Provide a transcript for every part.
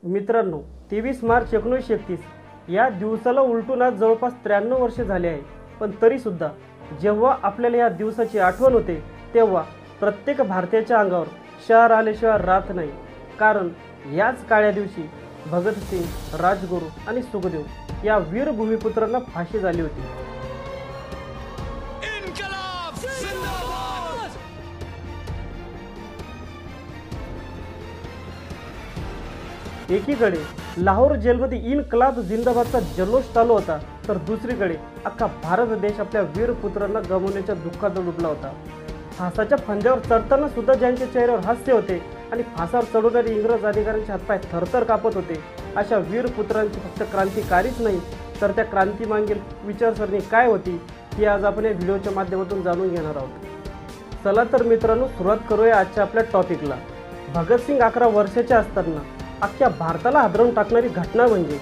मित्रांनो, 23 मार्च 1931 या दिवसाला उलटून आज जवळपास 93 वर्षे झाले आहे. पण तरीसुद्धा जेव्हा आपल्याला या दिवसाची आठवण होते तेव्हा प्रत्येक भारतीयाच्या अंगावर शहर आल्याशिवाय राहत नाही. कारण याच काळ्या दिवशी भगतसिंग, राजगुरू आणि सुखदेव या वीर भूमिपुत्रांना फाशी झाली होती. एकीकडे लाहोर जेलमध्ये इन्कलाब जिंदाबादचा जल्लोष चालू होता, तर दुसरीकडे अख्खा भारत देश आपल्या वीर पुत्रांना गमावण्याच्या दुःखात डुबला होता. फासाच्या फंद्यावर चढताना सुद्धा ज्यांच्या चेहऱ्यावर हास्य होते आणि फासावर चढवणारे इंग्रज अधिकाऱ्यांचे हातपाय थरथर कापत होते, अशा वीर पुत्रांची फक्त क्रांतिकारीच नाही तर त्या क्रांतीमागील विचारसरणी काय होती ही आज आपण या व्हिडिओच्या माध्यमातून जाणून घेणार आहोत. चला तर मित्रांनो, सुरुवात करूया आजच्या आपल्या टॉपिकला. भगतसिंग 11 वर्षाचे असताना अख्ख्या भारताला हादरवून टाकणारी घटना म्हणजे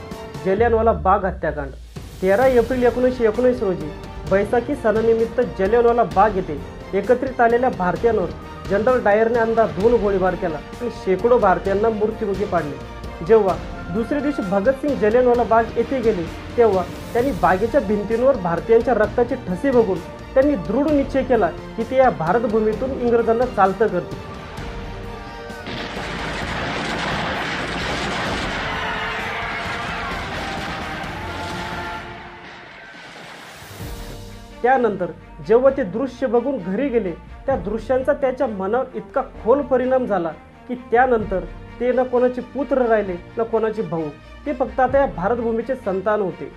जालियनवाला बाग हत्याकांड. 13 एप्रिल 1919 रोजी बैसाखी सणानिमित्त जालियनवाला बाग येथे एकत्रित आलेल्या भारतीयांवर जनरल डायरने अंधाधून गोळीबार केला आणि शेकडो भारतीयांना मृत्युमुखी पाडले. जेव्हा दुसऱ्या दिवशी भगतसिंग जालियनवाला बाग येथे गेले तेव्हा त्यांनी बागेच्या भिंतींवर भारतीयांच्या रक्ताचे ठसे बघून त्यांनी दृढ निश्चय केला की ते या भारतभूमीतून इंग्रजांना चालतं करतील. त्यानंतर जेव्हा ते दृश्य बघून घरी गेले त्या दृश्यांचा त्याच्या मनावर इतका खोल परिणाम झाला की त्यानंतर ते न कोणाचे पुत्र राहिले न कोणाचे भाऊ, ते फक्त आता या भारतभूमीचे संतान होते.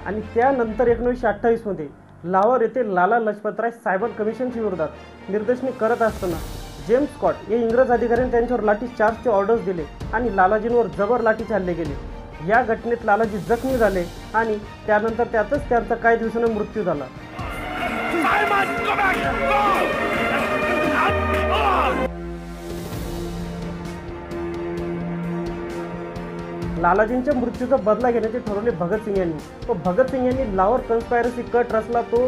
आणि त्यानंतर 1928 मध्ये लाहोर येथे लाला लजपतराय सायबर कमिशनच्या विरोधात निदर्शने करत असताना जेम्स स्कॉट या इंग्रज अधिकाऱ्यांनी त्यांच्यावर लाठीचार्जचे ऑर्डर्स दिले आणि लालाजींवर जबर लाठीचे हल्ले केले. या घटनेत लालाजी जखमी झाले आणि त्यानंतर त्यातच त्यांचा काही दिवसांनी मृत्यू झाला. लालाजींच्या मृत्यूचा बदला घेण्याचे ठरवले भगतसिंग यांनी. व भगतसिंग यांनी लाहोर कन्स्पायरसी कट रचला तो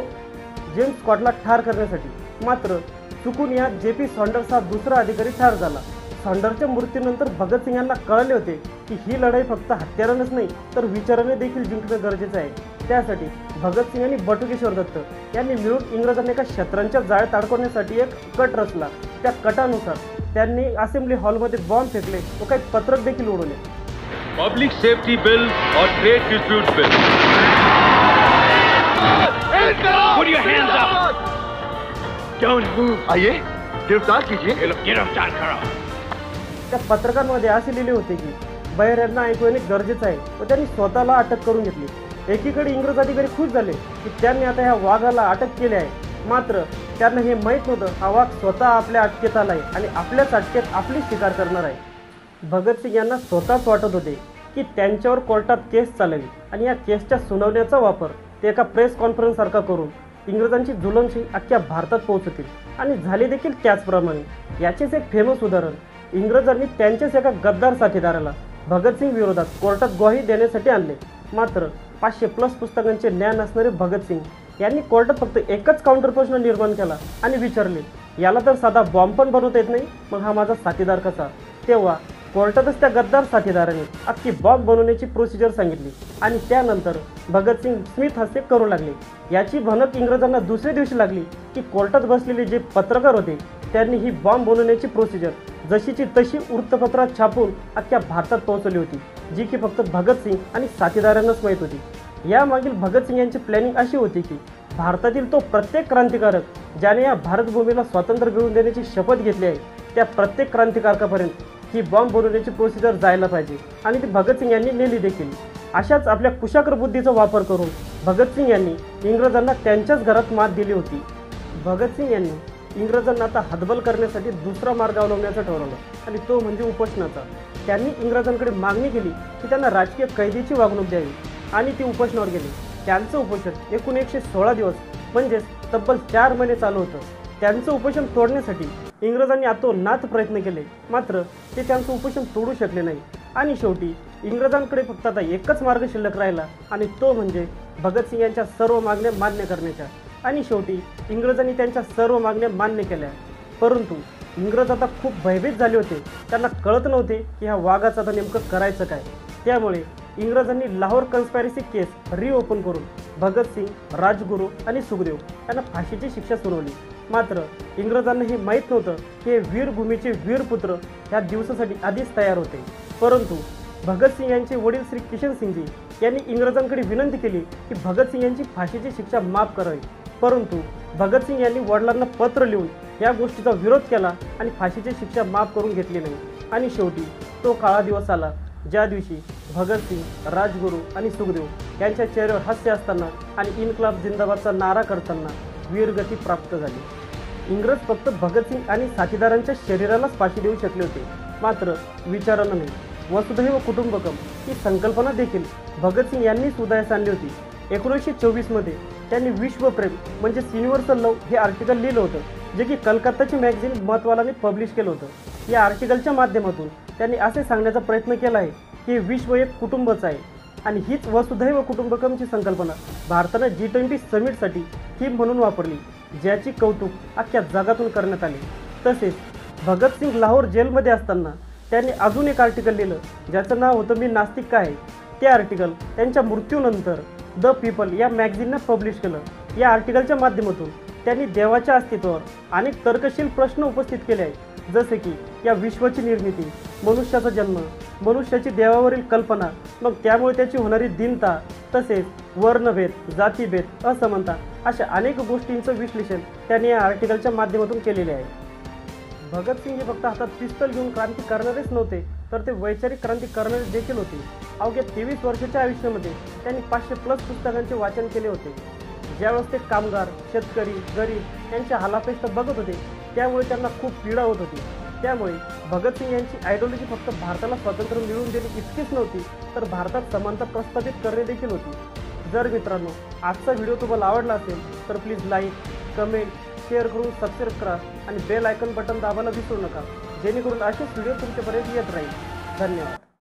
जेम्स स्कॉटला ठार करण्यासाठी. मात्र चुकून या JP सॉन्डर्स हा दुसरा अधिकारी ठार झाला. सॉन्डरच्या मृत्यूनंतर भगतसिंग यांना कळले होते की ही लढाई फक्त हत्यारानेच नाही तर विचाराने देखील जिंकणं गरजेचं आहे. त्यासाठी भगतसिंग आणि बटुकेश्वर दत्त यांनी मिळून इंग्रजांना एका शस्त्रांच्या जाळ्यात अडकवण्यासाठी एक कट रचला. त्या कटानुसार त्यांनी असेंब्ली हॉलमध्ये बॉम्ब फेकले व काही पत्रक देखील उडवले. पब्लिक सेफ्टी बिल और trade dispute bill. Put your hands up. Don't move. आइए गिरफ्तार कीजिए. गिरफ्तार करो. त्या पत्रकांमध्ये असे लिहिले होते की बहिर यांना ऐकू येणे गरजेचं आहे व त्यांनी स्वतःला अटक करून घेतली. एकीकडे इंग्रज अधिकारी खुश झाले की त्यांनी आता ह्या वाघाला अटक केली आहे. मात्र त्यांना हे माहीत नव्हतं हा वाघ स्वतः आपल्या अटकेत आला आहे आणि आपल्याच अटकेत आपली शिकार करणार आहे. भगतसिंग यांना स्वतःच वाटत होते की त्यांच्यावर कोर्टात केस चालावी आणि या केसच्या सुनावण्याचा वापर ते एका प्रेस कॉन्फरन्ससारखा करून इंग्रजांची जुलमशाही अख्ख्या भारतात पोहोचतील. आणि झाले देखील त्याचप्रमाणे. याचेच एक फेमस उदाहरण, इंग्रजांनी त्यांच्याच एका गद्दार साथीदाराला भगतसिंग विरोधात कोर्टात ग्वाही देण्यासाठी आणले. मात्र 500+ पुस्तकांचे ज्ञान असणारे भगतसिंग यांनी कोर्टात फक्त एकच काउंटर प्रश्न निर्माण केला आणि विचारले, याला तर साधा बॉम्ब पण बनवता येत नाही, मग हा माझा साथीदार कसा? तेव्हा कोर्टातच त्या गद्दार साथीदाराने अख्खी बॉम्ब बनवण्याची प्रोसिजर सांगितली आणि त्यानंतर भगतसिंग स्मिथ हास्य करू लागले. याची भनक इंग्रजांना दुसऱ्या दिवशी लागली की कोर्टात बसलेले जे पत्रकार होते त्यांनी ही बॉम्ब बनवण्याची प्रोसिजर जशीची तशी वृत्तपत्रात छापून अख्ख्या भारतात पोहोचवली होती, जी की फक्त भगतसिंग आणि साथीदारांनाच माहीत होती. यामागील भगतसिंग यांची प्लॅनिंग अशी होती की भारतातील तो प्रत्येक क्रांतिकारक ज्याने या भारतभूमीला स्वातंत्र्य मिळवून देण्याची शपथ घेतली आहे त्या प्रत्येक क्रांतिकारकापर्यंत ही बॉम्ब बनवण्याची प्रोसिजर जायला पाहिजे आणि ती भगतसिंग यांनी नेली देखील. अशाच आपल्या कुशाग्र बुद्धीचा वापर करून भगतसिंग यांनी इंग्रजांना त्यांच्याच घरात मात दिली होती. भगतसिंग यांनी इंग्रजांना आता हतबल करण्यासाठी दुसरा मार्ग अवलंबण्याचं ठरवलं आणि तो म्हणजे उपोषणाचा. त्यांनी इंग्रजांकडे मागणी केली की त्यांना राजकीय कैदीची वागणूक द्यावी आणि ती उपोषणावर गेली. त्यांचं उपोषण एकूण 116 दिवस म्हणजेच तब्बल 4 महिने चालू होतं. त्यांचं उपोषण तोडण्यासाठी इंग्रजांनी अतोनात प्रयत्न केले, मात्र ते त्यांचं उपोषण तोडू शकले नाही. आणि शेवटी इंग्रजांकडे फक्त आता एकच मार्ग शिल्लक राहिला आणि तो म्हणजे भगतसिंग यांच्या सर्व मागण्या मान्य करण्याच्या. आणि शेवटी इंग्रजांनी त्यांच्या सर्व मागण्या मान्य केल्या. परंतु इंग्रज आता खूप भयभीत झाले होते. त्यांना कळत नव्हते की ह्या वाघाचं आता नेमकं करायचं काय. त्यामुळे इंग्रजांनी लाहोर कन्स्पायरसी केस रिओपन करून भगतसिंग, राजगुरू आणि सुखदेव यांना फाशीची शिक्षा सुनावली. मात्र इंग्रजांना हे माहीत नव्हतं की हे वीरभूमीचे वीरपुत्र ह्या दिवसासाठी आधीच तयार होते. परंतु भगतसिंग यांचे वडील श्री किशनसिंगजी यांनी इंग्रजांकडे विनंती केली की भगतसिंग यांची फाशीची शिक्षा माफ करावी. परंतु भगतसिंग यांनी वडिलांना पत्र लिहून या गोष्टीचा विरोध केला आणि फाशीची शिक्षा माफ करून घेतली नाही. आणि शेवटी तो काळा दिवस आला ज्या दिवशी भगतसिंग, राजगुरू आणि सुखदेव यांच्या चेहऱ्यावर हास्य असताना आणि इन्कलाब जिंदाबादचा नारा करताना वीरगती प्राप्त झाली. इंग्रज फक्त भगतसिंग आणि साथीदारांच्या शरीरालाच फाशी देऊ शकले होते, मात्र विचारांना नाही. वसुधैव कुटुंबकम ही संकल्पना देखील भगतसिंग यांनीच उदयास आणली होती. 1924 मध्ये त्यांनी विश्वप्रेम म्हणजे युनिव्हर्सल लव्ह हे आर्टिकल लिहिलं होतं, जे की कलकत्ताची मॅगझिन महत्त्वालाने पब्लिश केलं होतं. या आर्टिकलच्या माध्यमातून त्यांनी असे सांगण्याचा प्रयत्न केला आहे की विश्व एक कुटुंबच आहे आणि हीच वसुधैव कुटुंबकमची संकल्पना भारतानं G20 समिटसाठी थीम म्हणून वापरली, ज्याची कौतुक अख्ख्या जगातून करण्यात आले. तसेच भगतसिंग लाहोर जेलमध्ये असताना त्यांनी अजून एक आर्टिकल लिहिलं ज्याचं नाव होतं मी नास्तिक का आहे. ते आर्टिकल त्यांच्या मृत्यूनंतर द पीपल या मॅगझिननं पब्लिश केलं. या आर्टिकलच्या माध्यमातून त्यांनी देवाच्या अस्तित्वावर अनेक तर्कशील प्रश्न उपस्थित केले आहेत, जसे की या विश्वाची निर्मिती, मनुष्याचा जन्म, मनुष्याची देवावरील कल्पना, मग त्यामुळे त्याची होणारी दीनता, तसेच वर्णभेद, जातीभेद, असमानता अशा अनेक गोष्टींचं विश्लेषण त्यांनी या आर्टिकलच्या माध्यमातून केलेले आहे. भगतसिंग हे फक्त हातात पिस्तल घेऊन क्रांती करणारेच नव्हते, तर ते वैचारिक क्रांती करणारे देखील होते. अवघ्या 23 वर्षाच्या आयुष्यामध्ये त्यांनी 500+ पुस्तकांचे वाचन केले होते. ज्यावेळेस ते कामगार, शेतकरी, गरीब यांच्या हालापेष्टा बघत होते, त्यामुळे त्यांना खूप पीडा होत होती. त्यामुळे भगतसिंग यांची आयडिओलॉजी फक्त भारताला स्वातंत्र्य मिळवून देणे इतकीच नव्हती, तर भारतात समानता प्रस्थापित करणे देखील होती. जर मित्रांनो आजचा व्हिडिओ तुम्हाला आवडला असेल तर प्लीज लाईक, कमेंट, शेअर करून सबस्क्राईब करा आणि बेल आयकॉन बटन दाबायला विसरू नका, जेणेकरून असेच व्हिडिओ तुमच्यापर्यंत येत राहील. धन्यवाद.